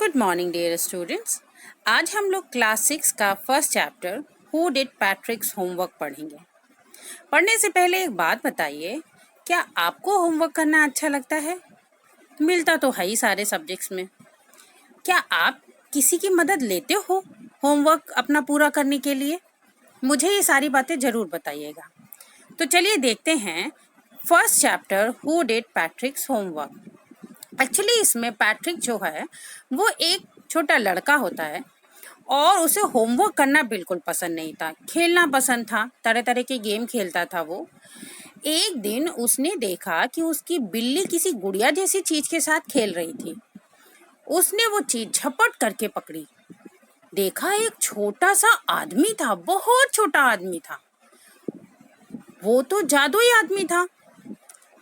Good morning dear students. आज हम लोग क्लास 6 का first chapter who did पैट्रिक्स homework पढ़ेंगे। पढ़ने से पहले एक बात बताइए, क्या आपको होमवर्क करना अच्छा लगता है? मिलता तो है ही सारे सब्जेक्ट्स में। क्या आप किसी की मदद लेते हो होमवर्क अपना पूरा करने के लिए? मुझे ये सारी बातें ज़रूर बताइएगा। तो चलिए देखते हैं first chapter who did पैट्रिक्स homework. Actually इसमें पैट्रिक जो है वो एक छोटा लड़का होता है और उसे होमवर्क करना बिल्कुल पसंद नहीं था, खेलना पसंद था, तरह तरह के गेम खेलता था वो। एक दिन उसने देखा कि उसकी बिल्ली किसी गुड़िया जैसी चीज के साथ खेल रही थी। उसने वो चीज झपट करके पकड़ी। देखा एक छोटा सा आदमी था, बहुत छोटा आदमी था। वो तो जादुई आदमी था।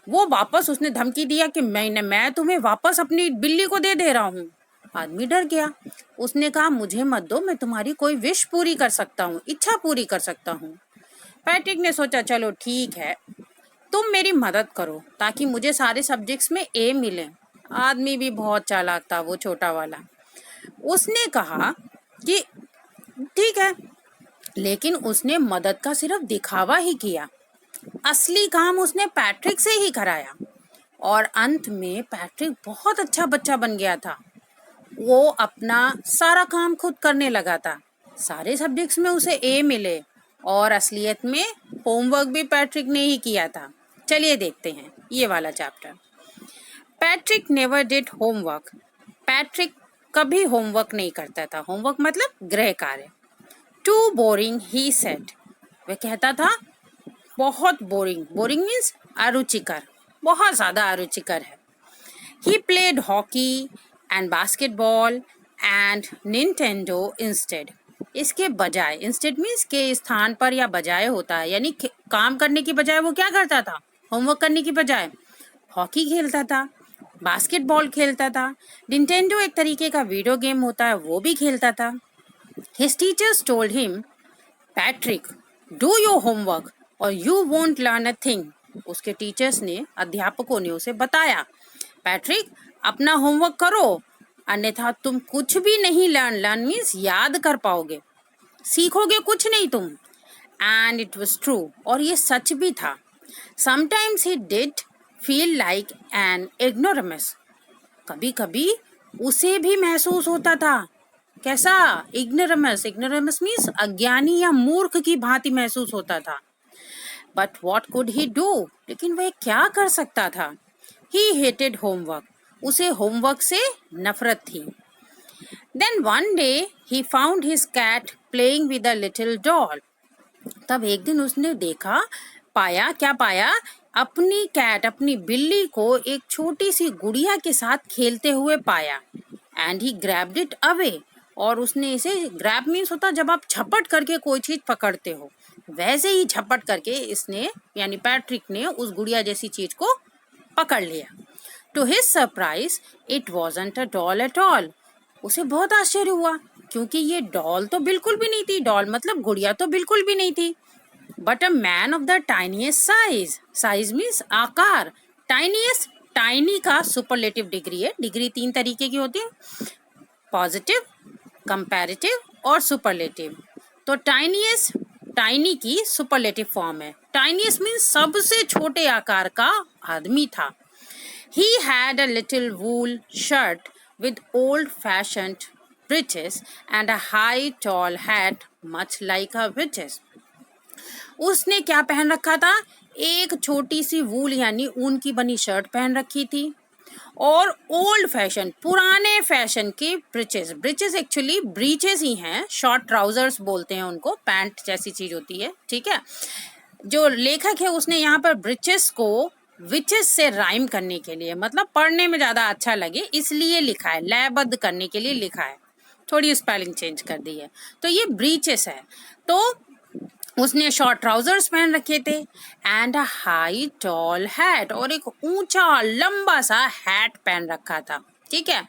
वो वापस उसने धमकी दिया कि मैं तुम्हें वापस अपनी बिल्ली को दे रहा हूँ। आदमी डर गया। उसने कहा मुझे मत दो, मैं तुम्हारी कोई विश पूरी कर सकता हूँ, इच्छा पूरी कर सकता हूँ। पैट्रिक ने सोचा चलो ठीक है, तुम मेरी मदद करो ताकि मुझे सारे सब्जेक्ट्स में ए मिले। आदमी भी बहुत चालाक था वो छोटा वाला। उसने कहा कि ठीक है, लेकिन उसने मदद का सिर्फ दिखावा ही किया। असली काम उसने पैट्रिक से ही कराया और अंत में पैट्रिक बहुत अच्छा बच्चा बन गया था। वो अपना सारा काम खुद करने लगा था। सारे सब्जेक्ट्स में उसे ए मिले और असलियत में होमवर्क भी पैट्रिक ने ही किया था। चलिए देखते हैं ये वाला chapter. Patrick never did homework. Patrick कभी होमवर्क नहीं करता था। होमवर्क मतलब गृह कार्य। Too boring he said. वह कहता था बहुत बोरिंग। बोरिंग मीन्स अरुचिकर, बहुत ज़्यादा अरुचिकर है। He played hockey and basketball and Nintendo instead. इसके बजाय, इंस्टेड मीन्स के स्थान पर या बजाय होता है, यानी काम करने की बजाय वो क्या करता था? होमवर्क करने की बजाय हॉकी खेलता था, बास्केटबॉल खेलता था, निंटेंडो एक तरीके का वीडियो गेम होता है वो भी खेलता था। His teachers told him, Patrick do your homework और you won't learn a thing. उसके टीचर्स ने, अध्यापकों ने उसे बताया, पैट्रिक अपना होमवर्क करो, अन्यथा तुम कुछ भी नहीं लर्न मीन्स याद कर पाओगे, सीखोगे कुछ नहीं तुम। एंड इट वाज ट्रू, और ये सच भी था। Sometimes he did feel like an ignoramus. कभी कभी उसे भी महसूस होता था कैसा? इग्नोरमस। इग्नोरमस मीन्स अज्ञानी या मूर्ख की भांति महसूस होता था। But what could he do? लेकिन वह क्या कर सकता था? He hated homework. उसे होमवर्क से नफरत थी। Then one day he found his cat playing with a little doll. तब एक दिन उसने देखा, पाया, क्या पाया? अपनी कैट, अपनी बिल्ली को एक छोटी सी गुड़िया के साथ खेलते हुए पाया। And he grabbed it away. और उसने इसे, ग्रैब मीन्स होता जब आप झपट करके कोई चीज पकड़ते हो, वैसे ही झपट करके इसने, यानी पैट्रिक ने उस गुड़िया जैसी चीज को पकड़ लिया। To his surprise it wasn't a doll at all. उसे बहुत आश्चर्य हुआ क्योंकि ये डॉल तो बिल्कुल भी नहीं थी। डॉल मतलब गुड़िया तो बिल्कुल भी नहीं थी। But a man of the tiniest size. Size means आकार। टाइनीएस्ट, टाइनी का सुपरलेटिव डिग्री है। डिग्री 3 तरीके की होती है, पॉजिटिव, कंपैरेटिव और सुपरलेटिव। तो टाइनीएस्ट, टाइनी की सुपरलेटिव फॉर्म है। टाइनीएस्ट मीन्स सबसे छोटे आकार का आदमी था। He had a little wool shirt with old-fashioned breeches and a high tall hat much like a witch's. उसने क्या पहन रखा था? एक छोटी सी वूल यानी ऊन की बनी शर्ट पहन रखी थी और ओल्ड फैशन, पुराने फैशन के ब्रिचेस। ब्रिचेस एक्चुअली ब्रीचेस ही हैं, शॉर्ट ट्राउजर्स बोलते हैं उनको, पैंट जैसी चीज होती है, ठीक है। जो लेखक है उसने यहाँ पर ब्रिचेस को विचेस से राइम करने के लिए, मतलब पढ़ने में ज़्यादा अच्छा लगे इसलिए लिखा है, लयबद्ध करने के लिए लिखा है, थोड़ी स्पेलिंग चेंज कर दी है। तो ये ब्रीचेस है। तो उसने शॉर्ट ट्राउजर्स पहन रखे थे and a high tall hat, और एक ऊंचा लंबा सा हैट पहन रखा था। ठीक है।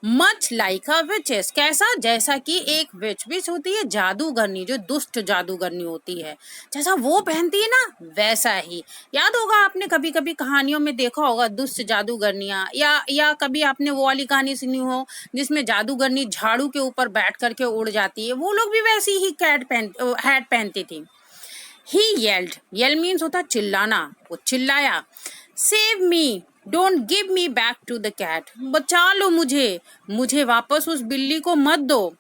मच लाइक अ विचेस, कैसा, जैसा कि एक विच होती है जादूगरनी, जो दुष्ट जादूगरनी होती है, जैसा वो पहनती है ना वैसा ही। याद होगा आपने कभी कभी कहानियों में देखा होगा दुष्ट जादूगरनियां, या कभी आपने वो वाली कहानी सुनी हो जिसमें जादूगरनी झाड़ू के ऊपर बैठ करके उड़ जाती है, वो लोग भी वैसी ही हैट पहनती थी। ही येल्ड, येल मीन्स होता चिल्लाना, वो चिल्लाया। Save me, don't give me back to the cat, बचा लो मुझे, मुझे वापस उस बिल्ली को मत दो।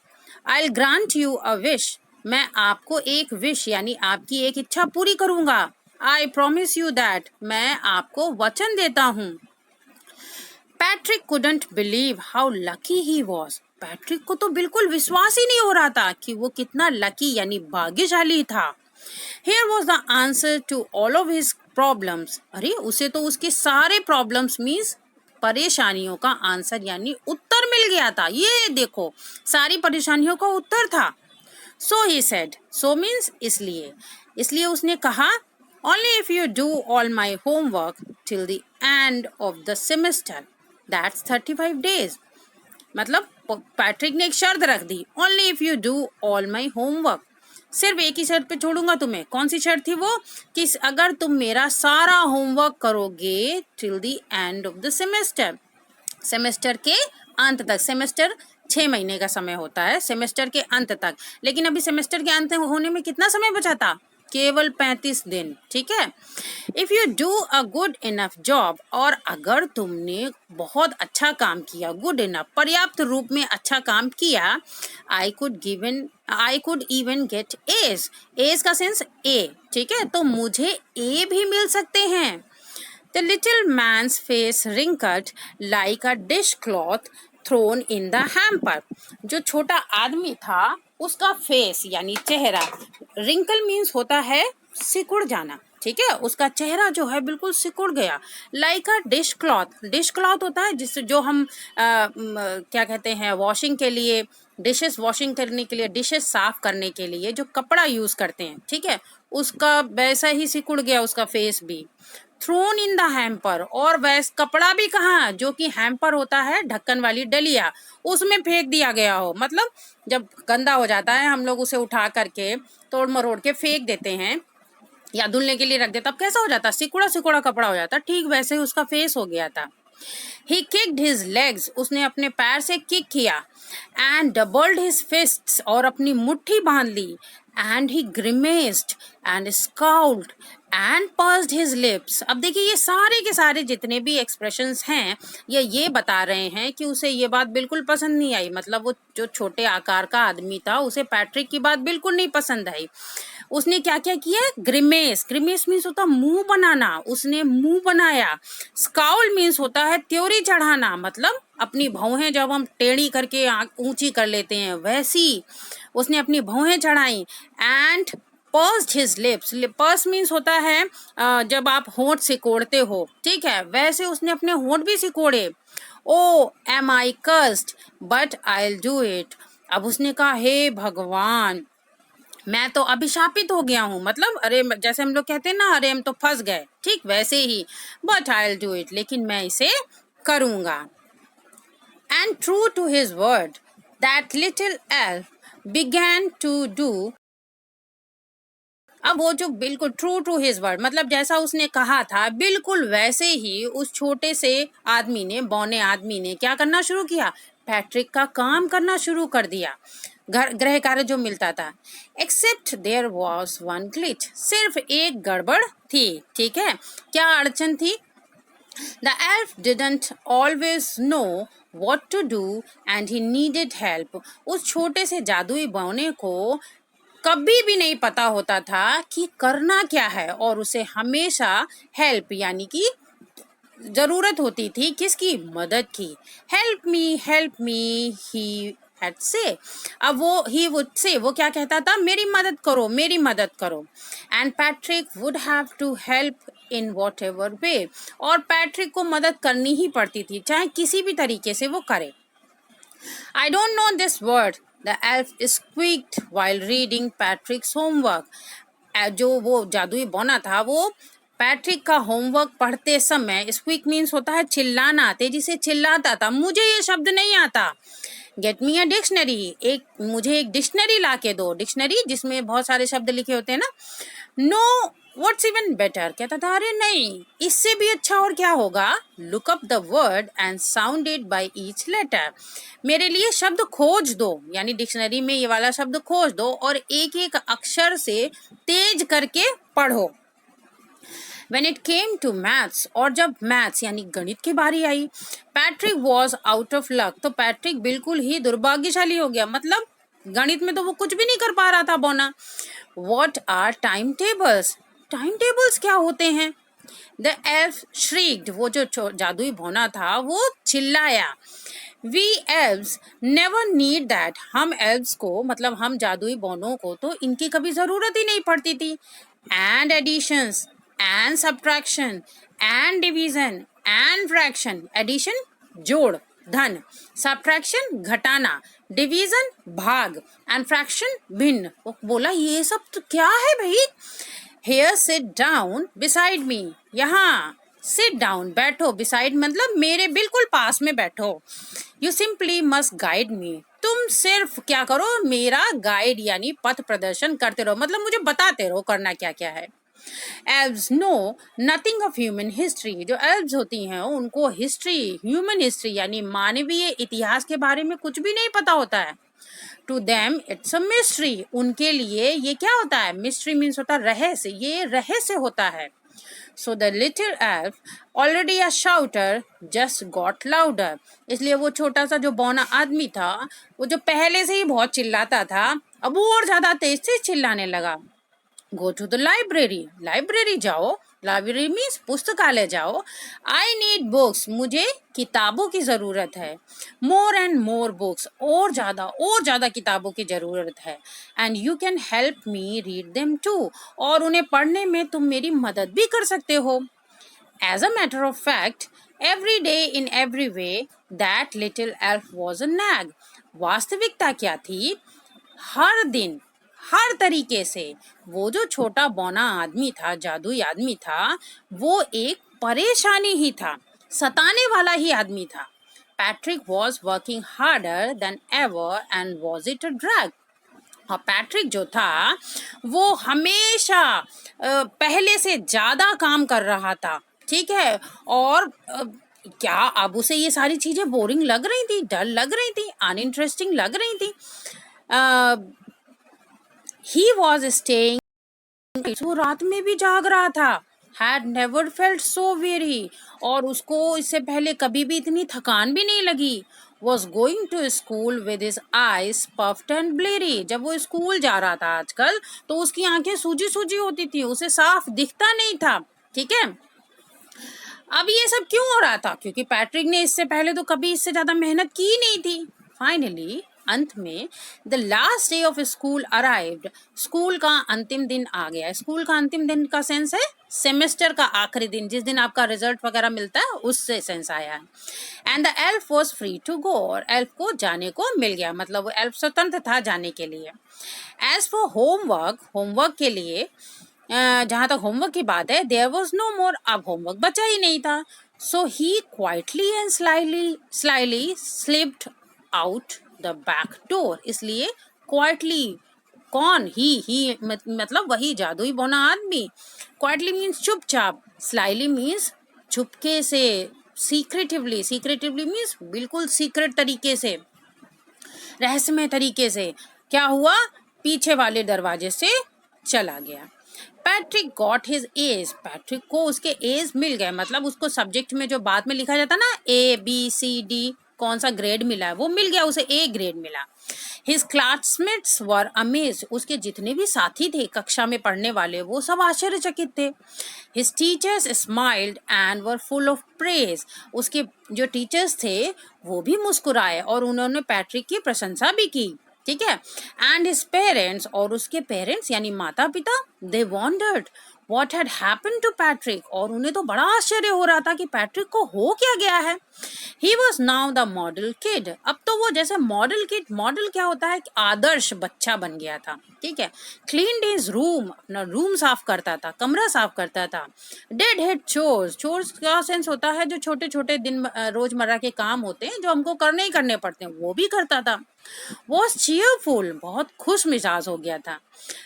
आई ग्रांट यू अ विश, मैं आपको एक विश यानी आपकी एक इच्छा पूरी करूंगा। आई प्रोमिस यू दैट, मैं आपको वचन देता हूँ। Patrick couldn't believe how lucky he was, Patrick को तो बिल्कुल विश्वास ही नहीं हो रहा था कि वो कितना लकी यानी भाग्यशाली था। Here was the answer to all of his problems. अरे उसे तो उसके सारे problems मीन्स परेशानियों का आंसर यानी उत्तर मिल गया था। ये देखो सारी परेशानियों का उत्तर था। So he said, so means इसलिए, इसलिए उसने कहा, only if you do all my homework till the end of the semester, that's 35 days. मतलब पैट्रिक ने एक शर्त रख दी, only if you do all my homework, सिर्फ एक ही शर्त पे छोड़ूंगा तुम्हें। कौन सी शर्त थी वो, कि अगर तुम मेरा सारा होमवर्क करोगे till the end of the semester, semester के अंत तक। सेमेस्टर 6 महीने का समय होता है, सेमेस्टर के अंत तक, लेकिन अभी सेमेस्टर के अंत होने में कितना समय बचा था, केवल 35 दिन। ठीक है। If you do a good enough job, और अगर तुमने बहुत अच्छा काम किया, गुड इनफ पर्याप्त रूप में अच्छा काम किया, I could even get S, S का सेंस ए, ठीक है, तो मुझे ए भी मिल सकते हैं। The little man's face wrinkled like a dishcloth thrown in the hamper. जो छोटा आदमी था उसका फेस यानी चेहरा, रिंकल मीन्स होता है सिकुड़ जाना, ठीक है, उसका चेहरा जो है बिल्कुल सिकुड़ गया। लाइक अ डिश क्लॉथ, डिश क्लॉथ होता है जिससे जो हम क्या कहते हैं वॉशिंग के लिए, डिशेस वॉशिंग करने के लिए, डिशेस साफ करने के लिए जो कपड़ा यूज करते हैं, ठीक है, उसका वैसा ही सिकुड़ गया उसका फेस भी। थ्रोन इन द हैम्पर, और वैस कपड़ा भी कहाँ, जो कि हैम्पर होता है ढक्कन वाली डलिया, उसमें फेंक दिया गया हो। मतलब जब गंदा हो जाता है हम लोग उसे उठा करके तोड़ मरोड़ के फेंक देते हैं या धुलने के लिए रख देते, तब कैसा हो जाता, सिकुड़ा सिकुड़ा कपड़ा हो जाता, ठीक वैसे ही उसका फेस हो गया था। He kicked his legs, उसने अपने पैर से किक किया, and doubled his fists, और अपनी मुट्ठी बांध ली, and he grimaced and scowled and pursed his lips। अब देखिए ये सारे के सारे जितने भी एक्सप्रेशंस हैं ये बता रहे हैं कि उसे ये बात बिल्कुल पसंद नहीं आई, मतलब वो जो छोटे आकार का आदमी था उसे पैट्रिक की बात बिल्कुल नहीं पसंद आई। उसने क्या क्या किया, ग्रिमेस, ग्रिमेस मीन्स होता मुंह बनाना, उसने मुंह बनाया। स्काउल मीन्स होता है त्योरी चढ़ाना, मतलब अपनी भौहें जब हम टेढ़ी करके ऊंची कर लेते हैं वैसी उसने अपनी भौहें चढ़ाई। And pursued his lips, purse means होता है जब आप होंठ सिकोड़ते हो, ठीक है, वैसे उसने अपने होंठ भी सिकोड़े। Oh am I cursed but I will do it, अब उसने कहा हे भगवान मैं तो अभिशापित हो गया हूँ, मतलब अरे जैसे हम लोग कहते हैं ना अरे हम तो फंस गए, ठीक वैसे ही, but I will do it, लेकिन मैं इसे करूँगा। And true to his word that little elf began to do, अब वो जो बिल्कुल ट्रू टू हिज वर्ड मतलब जैसा उसने कहा था बिल्कुल वैसे ही उस छोटे से आदमी ने, बौने आदमी ने क्या करना शुरू किया, पैट्रिक का काम करना शुरू कर दिया, गृह कार्य जो मिलता था। Except there was one glitch, सिर्फ एक गड़बड़ थी, ठीक है, क्या अड़चन थी, the elf didn't always know what to do and he needed help, उस छोटे से जादुई बौने को कभी भी नहीं पता होता था कि करना क्या है, और उसे हमेशा हेल्प यानी कि जरूरत होती थी, किसकी, मदद की। हेल्प मी ही हैड से, अब वो ही वुड से, वो क्या कहता था, मेरी मदद करो मेरी मदद करो। And Patrick would have to help in whatever way, और पैट्रिक को मदद करनी ही पड़ती थी चाहे किसी भी तरीके से वो करे। I don't know this word, the elf squeaked while reading Patrick's homework. जो वो जादुई बौना था वो पैट्रिक का होमवर्क पढ़ते समय स्क्वीक मीन्स होता है चिल्लाना, तेजी से चिल्लाता था, मुझे ये शब्द नहीं आता, गेट मी अ डिक्शनरी, मुझे एक डिक्शनरी ला के दो, डिक्शनरी जिसमें बहुत सारे शब्द लिखे होते हैं ना। नो व्हाट्स इवन बेटर, कहता था अरे नहीं, इससे भी अच्छा और क्या होगा, look up the word and sound it by each letter, मेरे लिए शब्द खोज दो, यानी डिक्शनरी में ये वाला शब्द खोज दो और एक एक अक्षर से तेज करके पढ़ो। When it came to maths, और जब मैथ्स यानी गणित की बारी आई, Patrick was out of luck, तो पैट्रिक बिल्कुल ही दुर्भाग्यशाली हो गया, मतलब गणित में तो वो कुछ भी नहीं कर पा रहा था बोना। What are time tables, time tables क्या होते हैं? द एल्फ श्रीक्ड, वो जो जादुई भौना था वो चिल्लाया, we elves never need that, हम एल्व्स को मतलब हम जादुई बौनों को तो इनकी कभी ज़रूरत ही नहीं पड़ती थी। And additions and subtraction and division and fraction, addition जोड़ धन, सब्ट्रैक्शन घटाना, डिवीजन भाग एंड फ्रैक्शन भिन्न। वो बोला ये सब तो क्या है भाई? Here sit down beside me, यहाँ sit down बैठो, beside मतलब मेरे बिल्कुल पास में बैठो। You simply must guide me, तुम सिर्फ क्या करो, मेरा गाइड यानी पथ प्रदर्शन करते रहो, मतलब मुझे बताते रहो करना क्या क्या है। Elves know nothing of human history, जो elves होती हैं उनको हिस्ट्री, ह्यूमन हिस्ट्री यानी मानवीय इतिहास के बारे में कुछ भी नहीं पता होता है। To them it's a mystery, उनके लिए ये क्या होता है, mystery means होता है रहस्य, ये रहस्य होता है। So the little elf, already a shouter, just got louder, इसलिए वो छोटा सा जो बौना आदमी था वो जो पहले से ही बहुत चिल्लाता था अब वो और ज्यादा तेज से चिल्लाने लगा। Go to the library, library जाओ, लाइब्रेरी मीन्स पुस्तकालय जाओ। आई नीड बुक्स, मुझे किताबों की ज़रूरत है। मोर एंड मोर बुक्स, और ज़्यादा किताबों की ज़रूरत है। And you can help me read them too, और उन्हें पढ़ने में तुम मेरी मदद भी कर सकते हो। As a matter of fact, every day in every way that little elf was a nag, वास्तविकता क्या थी, हर दिन हर तरीके से वो जो छोटा बौना आदमी था, जादुई आदमी था, वो एक परेशानी ही था, सताने वाला ही आदमी था। Patrick was working harder than ever and was it a drag, और पैट्रिक जो था वो हमेशा पहले से ज़्यादा काम कर रहा था, ठीक है, और क्या अब उसे ये सारी चीज़ें बोरिंग लग रही थी, डल लग रही थी, अनइंटरेस्टिंग लग रही थी। He was staying, वो रात में भी जाग रहा था। Had never felt so weary, और उसको इससे पहले कभी भी इतनी थकान भी नहीं लगी। Was going to school with his eyes puffed and bleary, जब वो स्कूल जा रहा था आजकल तो उसकी आंखें सूजी सूजी होती थी, उसे साफ दिखता नहीं था, ठीक है। अब ये सब क्यों हो रहा था, क्योंकि पैट्रिक ने इससे पहले तो कभी इससे ज्यादा मेहनत की नहीं थी। फाइनली अंत में the last day of school arrived, school का अंतिम दिन आ गया। स्कूल का अंतिम दिन का सेंस है सेमेस्टर का आखिरी दिन, जिस दिन आपका रिजल्ट वगैरह मिलता है उससे सेंस आया है। And the elf was free to go, और एल्फ को जाने को मिल गया, मतलब वो एल्फ स्वतंत्र था जाने के लिए। एज फॉर होमवर्क के लिए जहाँ तक होमवर्क की बात है, देयर वॉज नो मोर, अब होमवर्क बचा ही नहीं था। So he quietly and slyly slipped out the back door, इसलिए क्वाइटली, कौन, ही मतलब वही जादुई बौना आदमी। क्वाइटली मीन्स चुपचाप, स्लाइली मीन्स चुपके से, सीक्रेटिवली मीन्स बिल्कुल सीक्रेट तरीके से, रहस्यमय तरीके से क्या हुआ, पीछे वाले दरवाजे से चला गया। Patrick got his age, Patrick को उसके एज मिल गए, मतलब उसको सब्जेक्ट में जो बाद में लिखा जाता ना ABCD कौन सा ग्रेड मिला है वो मिल गया, उसे A ग्रेड मिला। हिज क्लासमेट्स वर अमेज्ड, उसके जितने भी साथी थे कक्षा में पढ़ने वाले वो सब आश्चर्यचकित थे। His teachers smiled and were full of praise, उसके जो टीचर्स थे वो भी मुस्कुराए और उन्होंने पैट्रिक की प्रशंसा भी की, ठीक है। एंड हिज पेरेंट्स, और उसके पेरेंट्स यानी माता पिता, they wondered what had happened to Patrick, और उन्हें तो बड़ा आश्चर्य हो रहा था कि पैट्रिक को हो क्या गया है। He was now the model kid, अब तो तो वो जैसे मॉडल किड, मॉडल क्या होता है कि आदर्श बच्चा बन गया था, ठीक है। क्लीन्ड हिज रूम, अपना रूम साफ करता था, कमरा साफ करता था। डिड हिज चोर्स, चोर्स का सेंस होता है जो छोटे छोटे दिन रोजमर्रा के काम होते हैं जो हमको करने ही करने पड़ते हैं, वो भी करता था। वॉज चीयरफुल, बहुत खुश मिजाज हो गया था।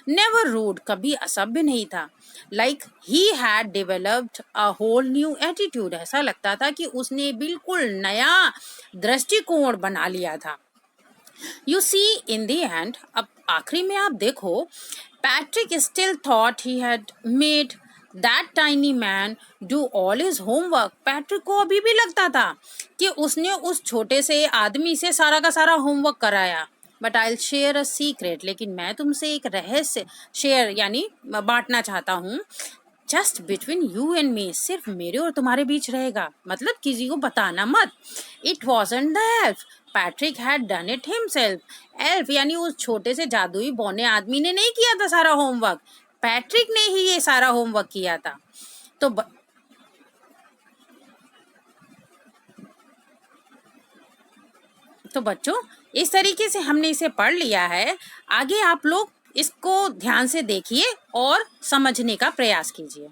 नेवर रूड, कभी असभ्य नहीं था। Like he had developed a whole new attitude, ऐसा लगता था कि उसने बिल्कुल नया दृष्टिकोण बना लिया था। You see in the end, अब आखिरी में आप देखो, Patrick still thought he had made that tiny man do all his homework. Patrick को अभी भी लगता था कि उसने उस छोटे से आदमी से सारा का सारा होमवर्क कराया। But I will share a secret, लेकिन मैं तुमसे एक रहस्य शेयर यानी बांटना चाहता हूँ। Just between you and me, सिर्फ मेरे और तुम्हारे बीच रहेगा, मतलब किसी को बताना मत। It wasn't the elf, Patrick had done it himself. Elf यानी उस छोटे से जादुई बौने आदमी ने नहीं किया था सारा होमवर्क, पैट्रिक ने ही ये सारा होमवर्क किया था। तो बच्चों, इस तरीके से हमने इसे पढ़ लिया है। आगे आप लोग इसको ध्यान से देखिए और समझने का प्रयास कीजिए।